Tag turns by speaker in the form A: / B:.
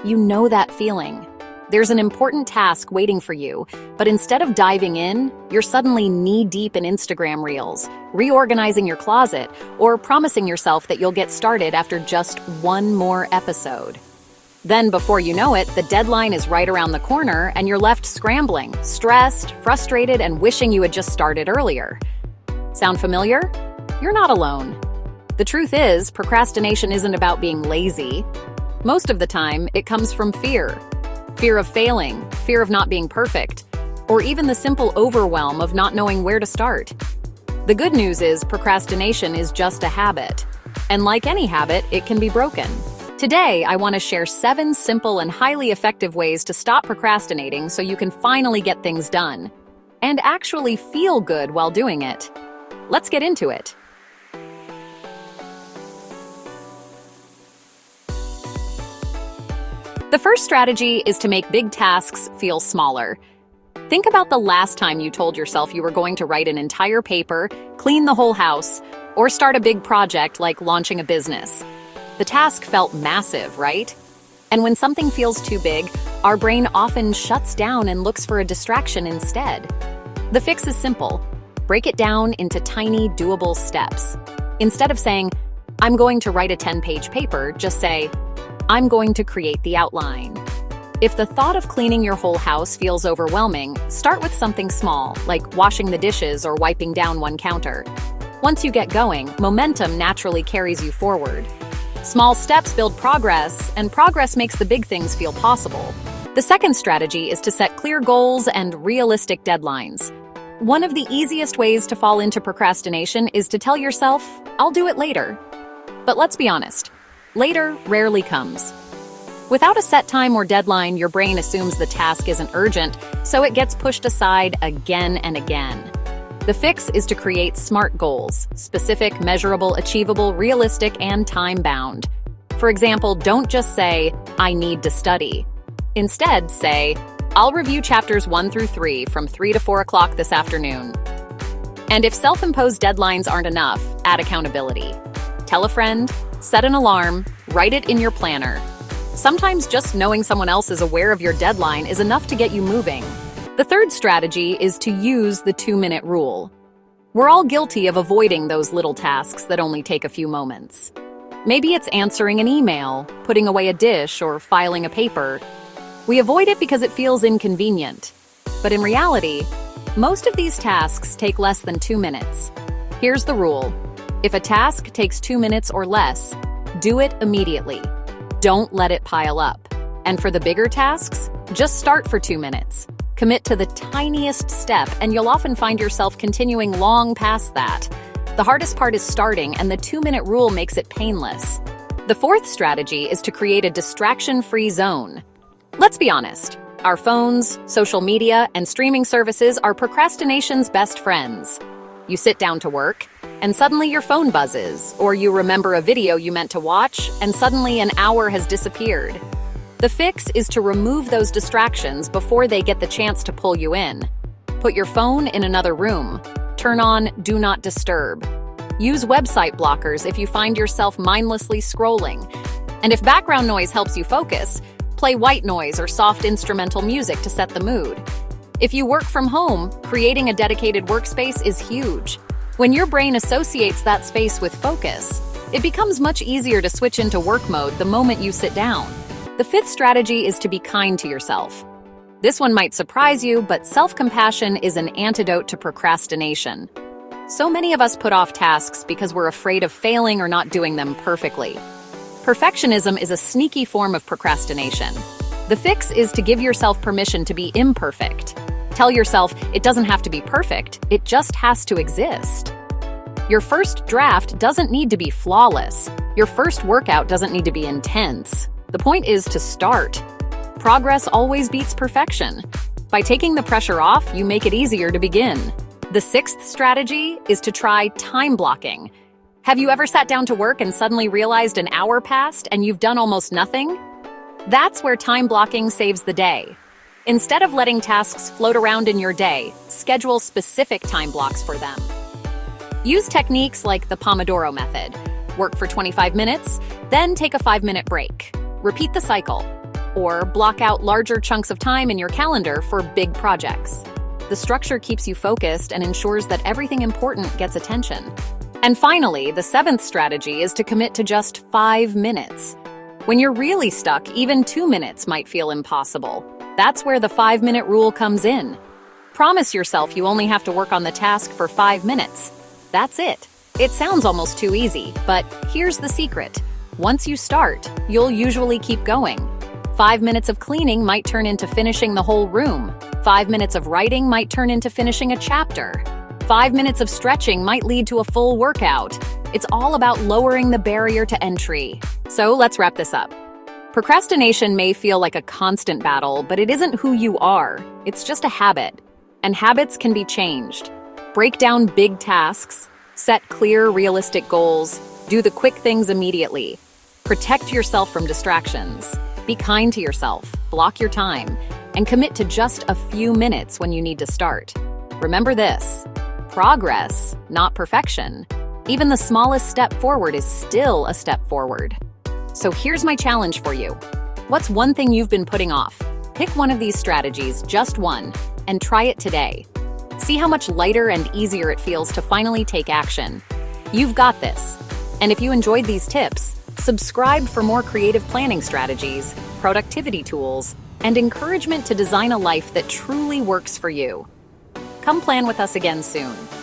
A: you know that feeling. There's an important task waiting for you, but instead of diving in, you're suddenly knee-deep in Instagram reels, reorganizing your closet, or promising yourself that you'll get started after just one more episode. Then, before you know it, the deadline is right around the corner and you're left scrambling, stressed, frustrated, and wishing you had just started earlier. Sound familiar? You're not alone. The truth is, procrastination isn't about being lazy. Most of the time, it comes from fear. Fear of failing, fear of not being perfect, or even the simple overwhelm of not knowing where to start. The good news is procrastination is just a habit. And like any habit, it can be broken. Today, I want to share 7 simple and highly effective ways to stop procrastinating so you can finally get things done and actually feel good while doing it. Let's get into it. The first strategy is to make big tasks feel smaller. Think about the last time you told yourself you were going to write an entire paper, clean the whole house, or start a big project like launching a business. The task felt massive, right? And when something feels too big, our brain often shuts down and looks for a distraction instead. The fix is simple. Break it down into tiny, doable steps. Instead of saying, "I'm going to write a 10-page paper," just say, "I'm going to create the outline." If the thought of cleaning your whole house feels overwhelming, start with something small, like washing the dishes or wiping down one counter. Once you get going, momentum naturally carries you forward. Small steps build progress, and progress makes the big things feel possible. The second strategy is to set clear goals and realistic deadlines. One of the easiest ways to fall into procrastination is to tell yourself, "I'll do it later." But let's be honest, later rarely comes. Without a set time or deadline, your brain assumes the task isn't urgent, so it gets pushed aside again and again. The fix is to create SMART goals: specific, measurable, achievable, realistic, and time-bound. For example, don't just say, "I need to study." Instead, say, "I'll review chapters 1 through 3 from 3 to 4 o'clock this afternoon." And if self-imposed deadlines aren't enough, add accountability. Tell a friend, set an alarm, write it in your planner. Sometimes just knowing someone else is aware of your deadline is enough to get you moving. The third strategy is to use the 2-minute rule. We're all guilty of avoiding those little tasks that only take a few moments. Maybe it's answering an email, putting away a dish, or filing a paper. We avoid it because it feels inconvenient. But in reality, most of these tasks take less than 2 minutes. Here's the rule. If a task takes 2 minutes or less, do it immediately. Don't let it pile up. And for the bigger tasks, just start for 2 minutes. Commit to the tiniest step, and you'll often find yourself continuing long past that. The hardest part is starting, and the 2-minute rule makes it painless. The fourth strategy is to create a distraction-free zone. Let's be honest. Our phones, social media, and streaming services are procrastination's best friends. You sit down to work, and suddenly your phone buzzes, or you remember a video you meant to watch, and suddenly an hour has disappeared. The fix is to remove those distractions before they get the chance to pull you in. Put your phone in another room. Turn on Do Not Disturb. Use website blockers if you find yourself mindlessly scrolling. And if background noise helps you focus, play white noise or soft instrumental music to set the mood. If you work from home, creating a dedicated workspace is huge. When your brain associates that space with focus, it becomes much easier to switch into work mode the moment you sit down. The fifth strategy is to be kind to yourself. This one might surprise you, but self-compassion is an antidote to procrastination. So many of us put off tasks because we're afraid of failing or not doing them perfectly. Perfectionism is a sneaky form of procrastination. The fix is to give yourself permission to be imperfect. Tell yourself it doesn't have to be perfect, it just has to exist. Your first draft doesn't need to be flawless. Your first workout doesn't need to be intense. The point is to start. Progress always beats perfection. By taking the pressure off, you make it easier to begin. The sixth strategy is to try time blocking. Have you ever sat down to work and suddenly realized an hour passed and you've done almost nothing? That's where time blocking saves the day. Instead of letting tasks float around in your day, schedule specific time blocks for them. Use techniques like the Pomodoro method. Work for 25 minutes, then take a 5-minute break. Repeat the cycle. or block out larger chunks of time in your calendar for big projects. The structure keeps you focused and ensures that everything important gets attention. And finally, the seventh strategy is to commit to just 5 minutes. When you're really stuck, even 2 minutes might feel impossible. That's where the 5-minute rule comes in. Promise yourself you only have to work on the task for 5 minutes. That's it. It sounds almost too easy, but here's the secret. Once you start, you'll usually keep going. 5 minutes of cleaning might turn into finishing the whole room. 5 minutes of writing might turn into finishing a chapter. 5 minutes of stretching might lead to a full workout. It's all about lowering the barrier to entry. So let's wrap this up. Procrastination may feel like a constant battle, but it isn't who you are. It's just a habit. And habits can be changed. Break down big tasks, set clear, realistic goals, do the quick things immediately. Protect yourself from distractions. Be kind to yourself, block your time, and commit to just a few minutes when you need to start. Remember this: progress, not perfection. Even the smallest step forward is still a step forward. So here's my challenge for you. What's one thing you've been putting off? Pick one of these strategies, just one, and try it today. See how much lighter and easier it feels to finally take action. You've got this. And if you enjoyed these tips, subscribe for more creative planning strategies, productivity tools, and encouragement to design a life that truly works for you. Come plan with us again soon.